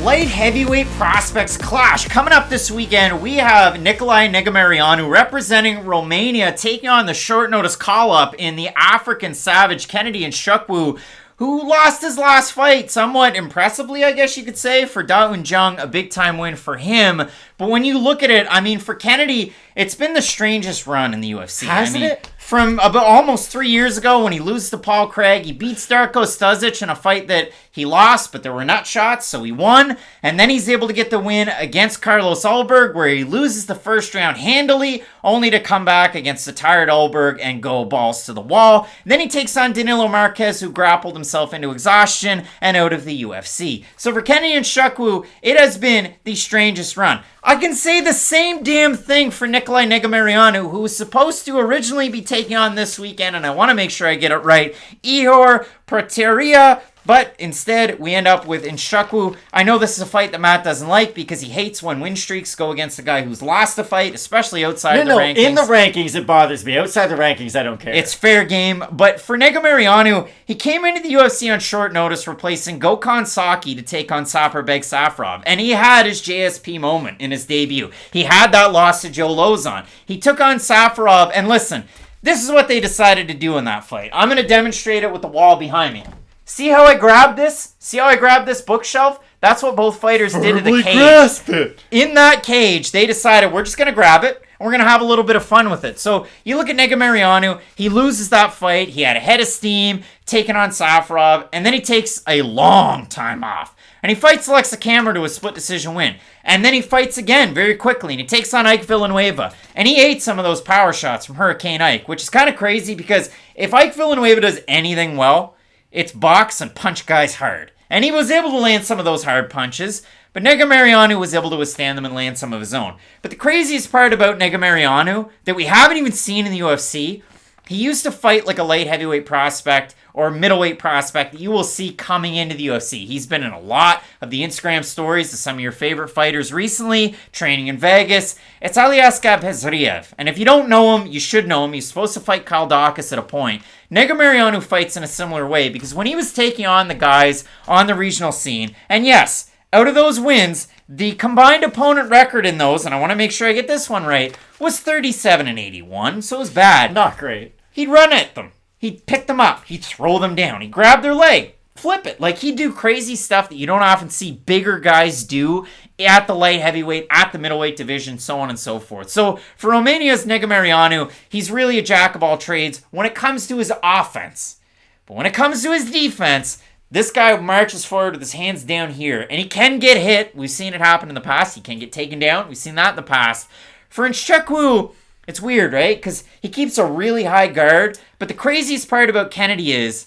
light heavyweight prospects clash. Coming up this weekend, we have Nicolae Negumereanu representing Romania taking on the short notice call-up in the African Savage Kennedy Nzechukwu, who lost his last fight somewhat impressively, I guess you could say, for Da Un Jung, a big-time win for him. But when you look at it, I mean, for Kennedy, it's been the strangest run in the UFC. Hasn't it? From about almost 3 years ago when he loses to Paul Craig, he beats Darko Stosic in a fight that he lost, but there were nut shots, so he won. And then he's able to get the win against Carlos Ulberg, where he loses the first round handily, only to come back against a tired Ulberg and go balls to the wall. And then he takes on Danilo Marquez, who grappled himself into exhaustion and out of the UFC. So for Kennedy Nzechukwu, it has been the strangest run. I can say the same damn thing for Nicolae Negumereanu, who was supposed to originally be taking on this weekend, and I want to make sure I get it right, Ihor Prateria, but instead we end up with Nzechukwu. I know this is a fight that Matt doesn't like because he hates when win streaks go against a guy who's lost a fight, especially outside the rankings. In the rankings it bothers me. Outside the rankings I don't care. It's fair game, but for Negumereanu, he came into the UFC on short notice replacing Gokhan Saki to take on Safirbek Safarov, and he had his JSP moment in his debut. He had that loss to Joe Lozon. He took on Safarov, and listen, this is what they decided to do in that fight. I'm going to demonstrate it with the wall behind me. See how I grabbed this? See how I grabbed this bookshelf? That's what both fighters did to the cage. Grasp it. In that cage, they decided we're just going to grab it and we're going to have a little bit of fun with it. So you look at Negumereanu, he loses that fight. He had a head of steam, taking on Safarov, and then he takes a long time off. And he fights Alexa Kammer to a split decision win. And then he fights again very quickly, and he takes on Ike Villanueva. And he ate some of those power shots from Hurricane Ike, which is kind of crazy because if Ike Villanueva does anything well, it's box and punch guys hard. And he was able to land some of those hard punches, but Negumereanu was able to withstand them and land some of his own. But the craziest part about Negumereanu that we haven't even seen in the UFC, he used to fight like a light heavyweight prospect or middleweight prospect that you will see coming into the UFC. He's been in a lot of the Instagram stories of some of your favorite fighters recently, training in Vegas. It's Aliaskhab Hezriev. And if you don't know him, you should know him. He's supposed to fight Kyle Dawkins at a point. Negumereanu fights in a similar way because when he was taking on the guys on the regional scene, and yes, out of those wins, the combined opponent record in those, and I want to make sure I get this one right, was 37-81, so it was bad. Not great. He'd run at them. He'd pick them up. He'd throw them down. He'd grab their leg, flip it. Like, he'd do crazy stuff that you don't often see bigger guys do at the light heavyweight, at the middleweight division, so on and so forth. So for Romania's Negumereanu, he's really a jack of all trades when it comes to his offense. But when it comes to his defense, this guy marches forward with his hands down here, and he can get hit. We've seen it happen in the past. He can get taken down. We've seen that in the past. For Nzechukwu, it's weird, right? Because he keeps a really high guard. But the craziest part about Kennedy is,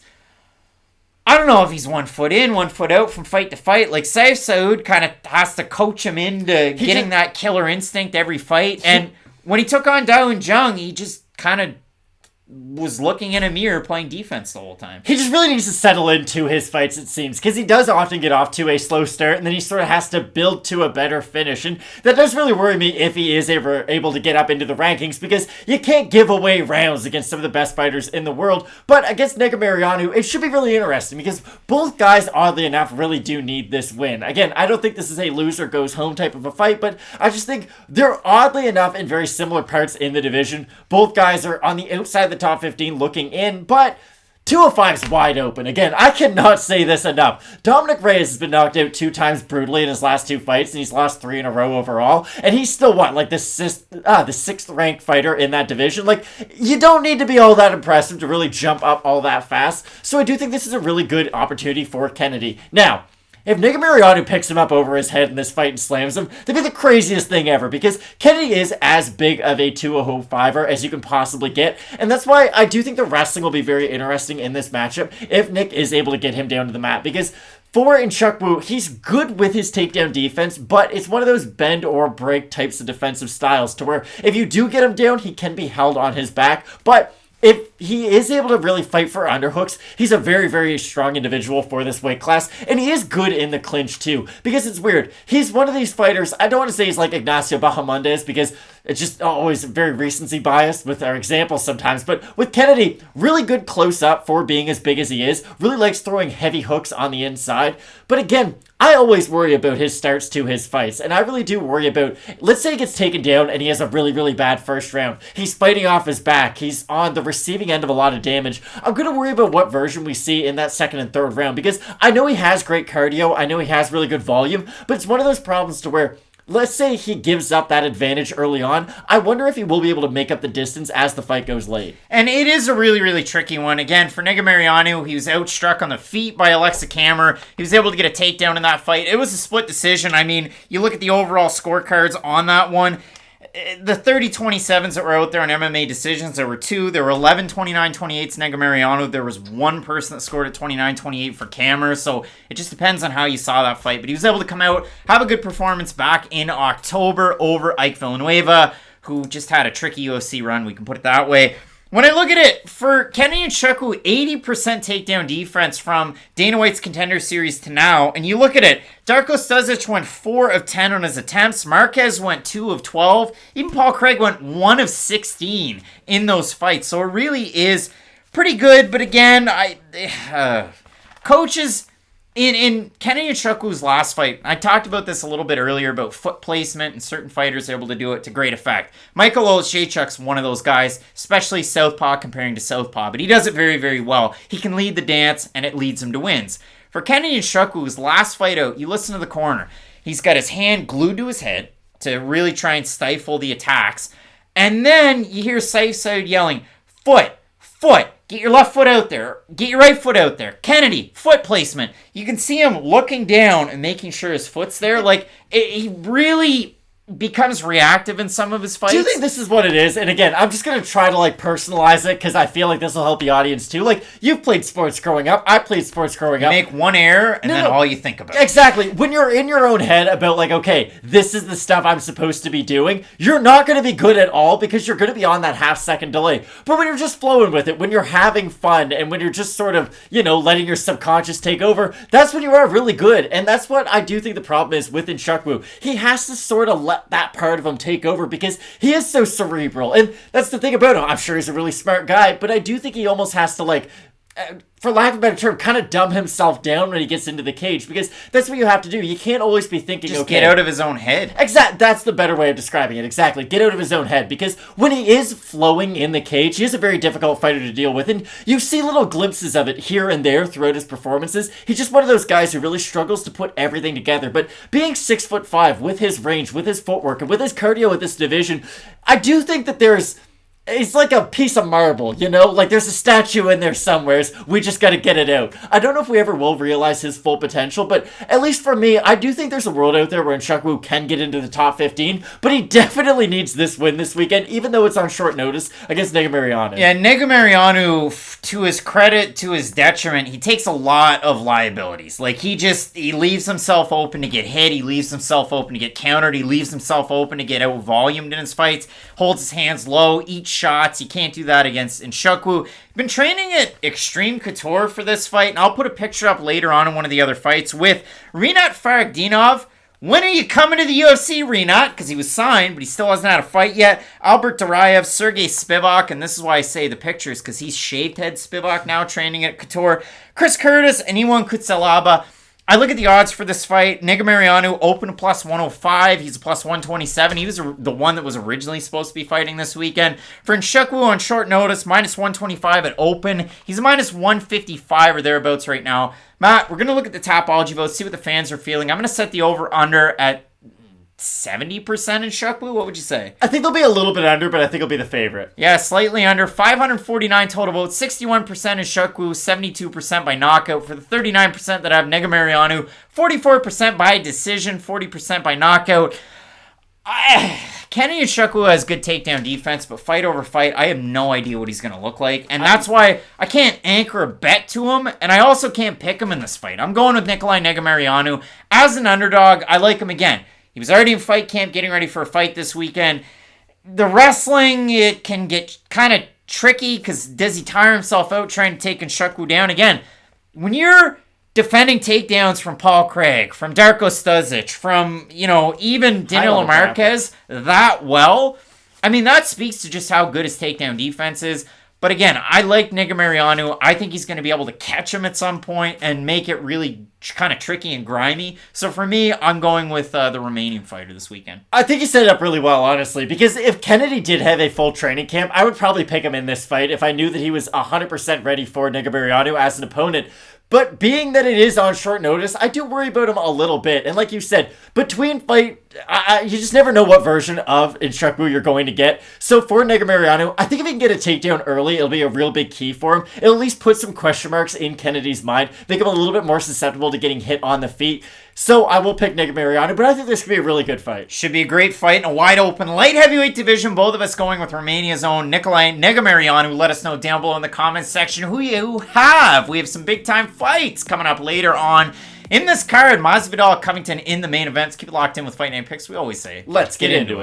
I don't know if he's 1 foot in, 1 foot out from fight to fight. Like, Saif Saud kind of has to coach him into getting that killer instinct every fight. And when he took on Da Un Jung, he just kind of was looking in a mirror playing defense the whole time. He just really needs to settle into his fights, it seems, because he does often get off to a slow start, and then he sort of has to build to a better finish, and that does really worry me if he is ever able to get up into the rankings, because you can't give away rounds against some of the best fighters in the world, but against Negumereanu, it should be really interesting, because both guys, oddly enough, really do need this win. Again, I don't think this is a loser goes home type of a fight, but I just think they're oddly enough in very similar parts in the division. Both guys are on the outside of the top 15 looking in, but 205's wide open. Again, I cannot say this enough. Dominic Reyes has been knocked out 2 times brutally in his last 2 fights, and he's lost 3 in a row overall, and he's still like the 6th ranked fighter in that division. Like, you don't need to be all that impressive to really jump up all that fast, so I do think this is a really good opportunity for Kennedy. Now, if Negumereanu picks him up over his head in this fight and slams him, that'd be the craziest thing ever, because Kennedy is as big of a 205er as you can possibly get, and that's why I do think the wrestling will be very interesting in this matchup if Nick is able to get him down to the mat, because for Nzechukwu, he's good with his takedown defense, but it's one of those bend or break types of defensive styles to where if you do get him down, he can be held on his back, but if he is able to really fight for underhooks. He's a very, very strong individual for this weight class, and he is good in the clinch too, because it's weird. He's one of these fighters, I don't want to say he's like Ignacio Bahamondes, because it's just always very recency biased with our examples sometimes, but with Kennedy, really good close-up for being as big as he is, really likes throwing heavy hooks on the inside, but again, I always worry about his starts to his fights, and I really do worry about, let's say he gets taken down and he has a really, really bad first round. He's fighting off his back. He's on the receiving end of a lot of damage. I'm going to worry about what version we see in that second and third round, because I know he has great cardio. I know he has really good volume, but it's one of those problems to where, let's say he gives up that advantage early on. I wonder if he will be able to make up the distance as the fight goes late. And it is a really, really tricky one. Again, for Negumereanu, he was outstruck on the feet by Oleksiejczuk. He was able to get a takedown in that fight. It was a split decision. I mean, you look at the overall scorecards on that one. The 30-27s that were out there on MMA decisions, there were two. There were 11 29-28s Negumereanu. There was one person that scored at 29-28 for Camer. So it just depends on how you saw that fight. But he was able to come out, have a good performance back in October over Ike Villanueva, who just had a tricky UFC run. We can put it that way. When I look at it, for Nzechukwu, 80% takedown defense from Dana White's Contender Series to now, and you look at it, Darko Stosic went 4 of 10 on his attempts, Marquez went 2 of 12, even Paul Craig went 1 of 16 in those fights, so it really is pretty good, but again, coaches... In Nzechukwu's last fight, I talked about this a little bit earlier about foot placement and certain fighters are able to do it to great effect. Michał Oleksiejczuk's one of those guys, especially southpaw comparing to southpaw, but he does it very, very well. He can lead the dance, and it leads him to wins. For Nzechukwu's last fight out, you listen to the corner. He's got his hand glued to his head to really try and stifle the attacks, and then you hear Saif yelling, "Foot! Foot! Get your left foot out there. Get your right foot out there. Kennedy, foot placement." You can see him looking down and making sure his foot's there. Like, he really becomes reactive in some of his fights. Do you think this is what it is? And again, I'm just going to try to like personalize it because I feel like this will help the audience too. Like, you've played sports growing up. I played sports growing up. You make one error and then all you think about. Exactly. When you're in your own head about like, okay, this is the stuff I'm supposed to be doing, you're not going to be good at all because you're going to be on that half-second delay. But when you're just flowing with it, when you're having fun, and when you're just sort of, letting your subconscious take over, that's when you are really good. And that's what I do think the problem is with Nzechukwu. He has to sort of let that part of him take over because he is so cerebral. And that's the thing about him. I'm sure he's a really smart guy, but I do think he almost has to for lack of a better term, kind of dumb himself down when he gets into the cage because that's what you have to do. You can't always be thinking, just get out of his own head. Exactly. That's the better way of describing it. Exactly. Get out of his own head because when he is flowing in the cage, he is a very difficult fighter to deal with. And you see little glimpses of it here and there throughout his performances. He's just one of those guys who really struggles to put everything together. But being 6'5", with his range, with his footwork, and with his cardio at this division, I do think that it's like a piece of marble, Like there's a statue in there somewhere. We just got to get it out. I don't know if we ever will realize his full potential, but at least for me, I do think there's a world out there where Nzechukwu can get into the top 15, but he definitely needs this win this weekend, even though it's on short notice against Negumereanu. Yeah, Negumereanu, to his credit, to his detriment, he takes a lot of liabilities. Like he leaves himself open to get hit. He leaves himself open to get countered. He leaves himself open to get out-volumed in his fights. Holds his hands low, eats shots. You can't do that against Nzechukwu. Been training at Extreme Couture for this fight, and I'll put a picture up later on in one of the other fights with Rinat Faragdinov. When are you coming to the UFC, Rinat? Because he was signed, but he still hasn't had a fight yet. Albert Duraev, Sergey Spivak, and this is why I say the pictures, because he's shaved head Spivak now training at Couture. Chris Curtis and Iwan Kutsalaba. I look at the odds for this fight. Negumereanu open to plus 105. He's a plus 127. He was the one that was originally supposed to be fighting this weekend. For Nzechukwu on short notice, minus 125 at open. He's a minus 155 or thereabouts right now. Matt, we're going to look at the Tapology votes, see what the fans are feeling. I'm going to set the over-under at 70% Nzechukwu. What would you say? I think they'll be a little bit under, but I think he'll be the favorite. Yeah, slightly under. 549 total votes. 61% Nzechukwu, 72% by knockout. For the 39% that have Negumereanu, 44% by decision, 40% by knockout. Kenny Nzechukwu has good takedown defense, but fight over fight, I have no idea what he's going to look like. And that's why I can't anchor a bet to him, and I also can't pick him in this fight. I'm going with Nicolae Negumereanu. As an underdog, I like him again. He was already in fight camp, getting ready for a fight this weekend. The wrestling, it can get kind of tricky because does he tire himself out trying to take Nzechukwu down? Again, when you're defending takedowns from Paul Craig, from Darko Stosic, from, even Danilo Marquez that well, I mean, that speaks to just how good his takedown defense is. But again, I like Negumereanu. I think he's going to be able to catch him at some point and make it really kind of tricky and grimy. So for me, I'm going with the remaining fighter this weekend. I think he set it up really well, honestly, because if Kennedy did have a full training camp, I would probably pick him in this fight if I knew that he was 100% ready for Negumereanu as an opponent. But being that it is on short notice, I do worry about him a little bit. And like you said, between fight, you just never know what version of Nzechukwu you're going to get. So for Negumereanu, I think if he can get a takedown early, it'll be a real big key for him. It'll at least put some question marks in Kennedy's mind, make him a little bit more susceptible to getting hit on the feet. So I will pick Negumereanu, but I think this could be a really good fight. Should be a great fight in a wide open light heavyweight division. Both of us going with Romania's own Nicolae Negumereanu. Let us know down below in the comments section who you have. We have some big time fights coming up later on in this card. Masvidal, Covington in the main events. Keep it locked in with Fight Night Picks. We always say, let's get into it.